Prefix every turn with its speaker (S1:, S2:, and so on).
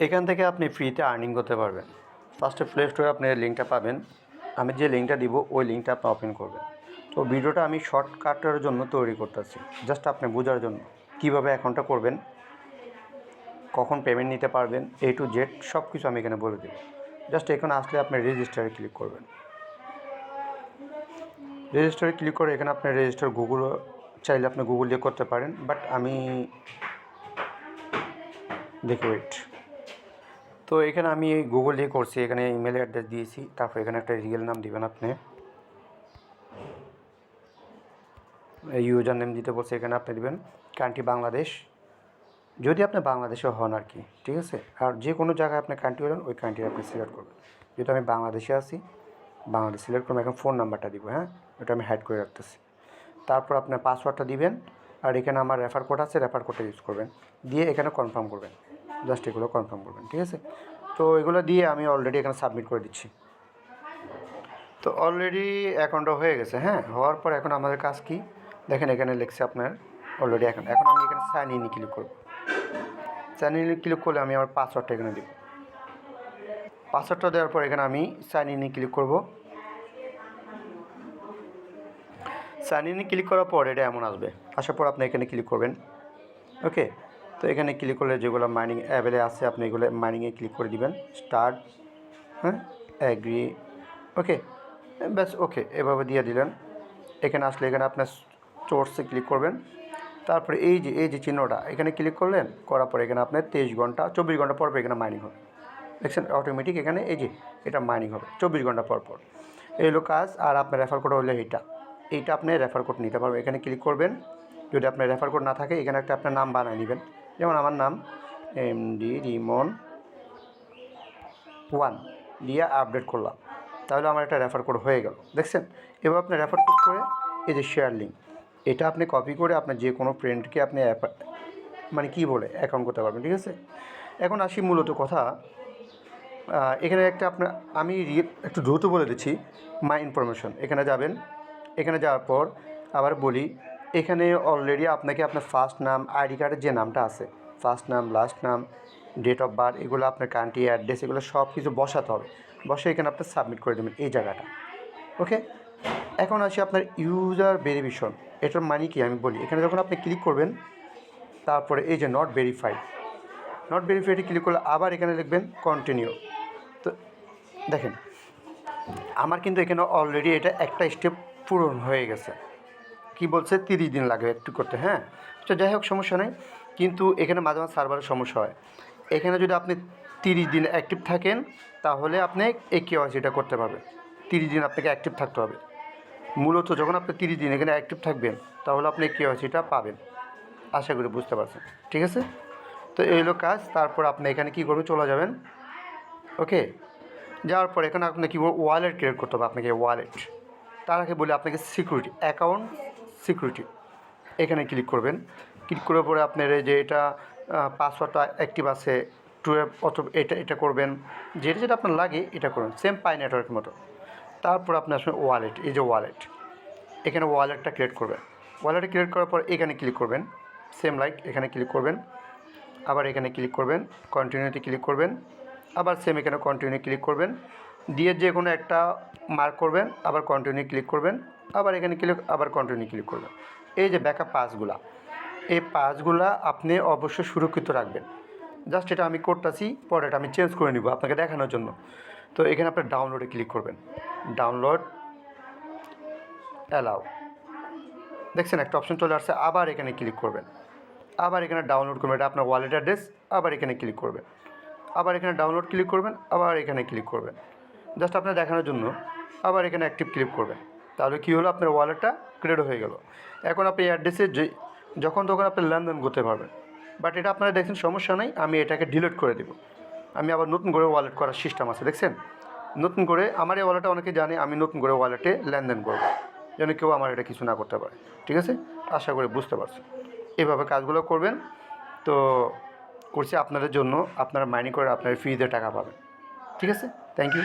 S1: এখান থেকে আপনি ফ্রিতে আর্নিং করতে পারবেন। ফার্স্টে প্লে স্টোরে আপনি লিঙ্কটা পাবেন, আমি যে লিঙ্কটা দিব ওই লিঙ্কটা আপনি ওপেন করবেন। তো ভিডিওটা আমি শর্টকাটের জন্য তৈরি করতেছি, জাস্ট আপনি বোঝার জন্য কীভাবে অ্যাকাউন্টটা করবেন, কখন পেমেন্ট নিতে পারবেন, A to Z সব কিছু আমি এখানে বলে দেবো। জাস্ট এখানে আসলে আপনি রেজিস্টারে ক্লিক করবেন। রেজিস্টারে ক্লিক করে এখানে আপনি রেজিস্টার গুগল চাইলে আপনি গুগল দিয়ে করতে পারেন, বাট আমি দেখি ওয়েট। তো এখানে আমি গুগল দিয়ে করছি, এখানে ইমেল অ্যাড্রেস দিয়েছি, তারপর এখানে একটা রিয়েল নাম দিবেন আপনি, ইউজার নেম দিতে বলছে, এখানে আপনি দেবেন কান্ট্রি বাংলাদেশ, যদি আপনি বাংলাদেশে হন আর কি, ঠিক আছে। আর যে কোনো জায়গায় আপনি কান্ট্রি হলেন ওই কান্ট্রি আপনি সিলেক্ট করবেন। যেহেতু আমি বাংলাদেশে আছি, বাংলাদেশ সিলেক্ট করবেন। এখন ফোন নাম্বারটা দিব, হ্যাঁ, ওটা আমি হাইড করে রাখতেছি। তারপর আপনার পাসওয়ার্ডটা দিবেন, আর এখানে আমার রেফার কোড আছে, রেফার কোডটা ইউজ করবেন, দিয়ে এখানে কনফার্ম করবেন। জাস্ট এগুলো কনফার্ম করবেন, ঠিক আছে। তো এগুলো দিয়ে আমি অলরেডি এখানে সাবমিট করে দিচ্ছি। তো অলরেডি অ্যাকাউন্টটা হয়ে গেছে, হ্যাঁ। হওয়ার পর এখন আমাদের কাজ কি দেখেন, এখানে লিখছে আপনার অলরেডি অ্যাকাউন্ট। এখন আমি এখানে সাইন ইনে ক্লিক করব। সাইন ইনে ক্লিক করলে আমি আমার পাসওয়ার্ডটা এখানে দিব। পাসওয়ার্ডটা দেওয়ার পর এখানে আমি সাইন ইনে ক্লিক করব। সাইন ইনে ক্লিক করার পর এটা এমন আসবে, আসার পর আপনি এখানে ক্লিক করবেন। ওকে, তো এখানে ক্লিক করলে যেগুলো মাইনিং অ্যাভেলে আছে আপনি এগুলো মাইনিংয়ে ক্লিক করে দিবেন। স্টার্ট, হ্যাঁ, অ্যাগ্রি, ওকে, ব্যাস, ওকে, এভাবে দিয়ে দিলেন। এখানে আসলে এখানে আপনার সোর্সে ক্লিক করবেন। তারপরে এই যে চিহ্নটা এখানে ক্লিক করলেন, করার পরে এখানে আপনার 23 ঘন্টা 24 ঘন্টা পর পর এখানে মাইনিং হবে। দেখছেন অটোমেটিক এখানে এই যে এটা মাইনিং হবে 24 ঘন্টা পর পর। এই হলো কাজ। আর আপনার রেফার কোড হলো এইটা আপনি রেফার কোড নিতে পারবেন। এখানে ক্লিক করবেন, যদি আপনার রেফার কোড না থাকে এখানে একটা আপনার নাম বানিয়ে নেবেন। যেমন আমার নাম MD রিমন 1 দিয়ে আপডেট করলাম, তাহলে আমার একটা রেফার কোড হয়ে গেল। দেখছেন, এবার আপনি রেফার কোড করে এই যে শেয়ার লিঙ্ক, এটা আপনি কপি করে আপনার যে কোনো ফ্রেন্ডকে আপনি মানে কী বলে অ্যাকাউন্ট করতে পারবেন, ঠিক আছে। এখন আসি মূলত কথা, এখানে একটা আপনার আমি একটু দ্রুত বলে দিচ্ছি। মাই ইনফরমেশন এখানে যাবেন। এখানে যাওয়ার পর আবার বলি, এখানে অলরেডি আপনাকে আপনার ফার্স্ট নাম, আইডি কার্ডের যে নামটা আছে, ফার্স্ট নাম, লাস্ট নাম, ডেট অফ বার্থ, এগুলো আপনার কান্ট্রি অ্যাড্রেস, এগুলো সব কিছু বসাতে হবে। বসে এখানে আপনি সাবমিট করে দেবেন এই জায়গাটা। ওকে, এখন আসি আপনার ইউজার ভেরিফিকেশন। এটার মানে কি আমি বলি, এখানে যখন আপনি ক্লিক করবেন, তারপরে এই যে নট ভেরিফাইডে ক্লিক করলে আবার এখানে লিখবেন কন্টিনিউ। তো দেখেন আমার কিন্তু এখানে অলরেডি এটা একটা স্টেপ পূরণ হয়ে গেছে। কি বলছে 30 দিন লাগবে একটু করতে, হ্যাঁ। তো যাই হোক, সমস্যা নেই, কিন্তু এখানে মাঝে মাঝে সার্ভারের সমস্যা হয়। এখানে যদি আপনি 30 দিন অ্যাক্টিভ থাকেন তাহলে আপনি এই KYCটা করতে পারবেন। 30 দিন আপনাকে অ্যাক্টিভ থাকতে হবে। মূলত যখন আপনি 30 দিন এখানে অ্যাক্টিভ থাকবেন তাহলে আপনি KYCটা পাবেন, আশা করি বুঝতে পারছেন, ঠিক আছে। তো এই হলো কাজ। তারপর আপনি এখানে কী করবেন, চলে যাবেন। ওকে, যাওয়ার পর এখানে আপনি কী করবেন, ওয়ালেট ক্রিয়েট করতে হবে আপনাকে। ওয়ালেট, তার আগে বলি আপনাকে সিকিউরিটি, অ্যাকাউন্ট সিকিউরিটি, এখানে ক্লিক করবেন। ক্লিক করার পরে আপনার এই যে এটা পাসওয়ার্ডটা অ্যাক্টিভ আছে 12 অথবা এটা করবেন, যেটা আপনার লাগে এটা করবেন, সেম পাই নেটওয়ার্কের মতো। তারপর আপনি আসবেন ওয়ালেট, এই যে ওয়ালেট, এখানে ওয়ালেটটা ক্রিয়েট করবেন। ওয়ালেটটা ক্রিয়েট করার পর এখানে ক্লিক করবেন, সেম লাইক এখানে ক্লিক করবেন, আবার এখানে ক্লিক করবেন, কন্টিনিউতে ক্লিক করবেন, আবার সেম এখানে কন্টিনিউ ক্লিক করবেন, দিয়ে যে কোনো একটা মার্ক করবেন, আবার কন্টিনিউ ক্লিক করবেন, আবার এখানে ক্লিক, আবার কন্টিনিউ ক্লিক করবেন। এই যে ব্যাকআপ পাসগুলা, এই পাসগুলা আপনি অবশ্যই সুরক্ষিত রাখবেন। জাস্ট এটা আমি করতেছি, পরে এটা আমি চেঞ্জ করে নিব আপনাকে দেখানোর জন্য। তো এখানে আপনি ডাউনলোডে ক্লিক করবেন, ডাউনলোড অ্যালাউ, দেখছেন একটা অপশন চলে আসছে। আবার এখানে ক্লিক করবেন, আবার এখানে ডাউনলোড করবেন, এটা আপনার ওয়ালেট অ্যাড্রেস, আবার এখানে ক্লিক করবেন, আবার এখানে ডাউনলোড ক্লিক করবেন, আবার এখানে ক্লিক করবেন, জাস্ট আপনার দেখানোর জন্য। আবার এখানে অ্যাক্টিভ ক্লিক করবেন, তাহলে কী হলো, আপনার ওয়ালেটটা ক্রিয়েট হয়ে গেল। এখন আপনি এই অ্যাড্রেসে যখন তখন আপনি লেনদেন করতে পারবেন। বাট এটা আপনারা দেখছেন সমস্যা নেই, আমি এটাকে ডিলিট করে দেব। আমি আবার নতুন করে ওয়ালেট করার সিস্টেম আছে, দেখছেন। নতুন করে আমার এই ওয়ালেটটা অনেকে জানে, আমি নতুন করে ওয়ালেটে লেনদেন করবো, যেন কেউ আমার এটা কিছু না করতে পারে, ঠিক আছে। আশা করি বুঝতে পারছেন। এভাবে কাজগুলো করবেন। তো করছি আপনাদের জন্য, আপনারা মাইনিং করে আপনার ফ্রিতে টাকা পাবেন, ঠিক আছে। Thank you.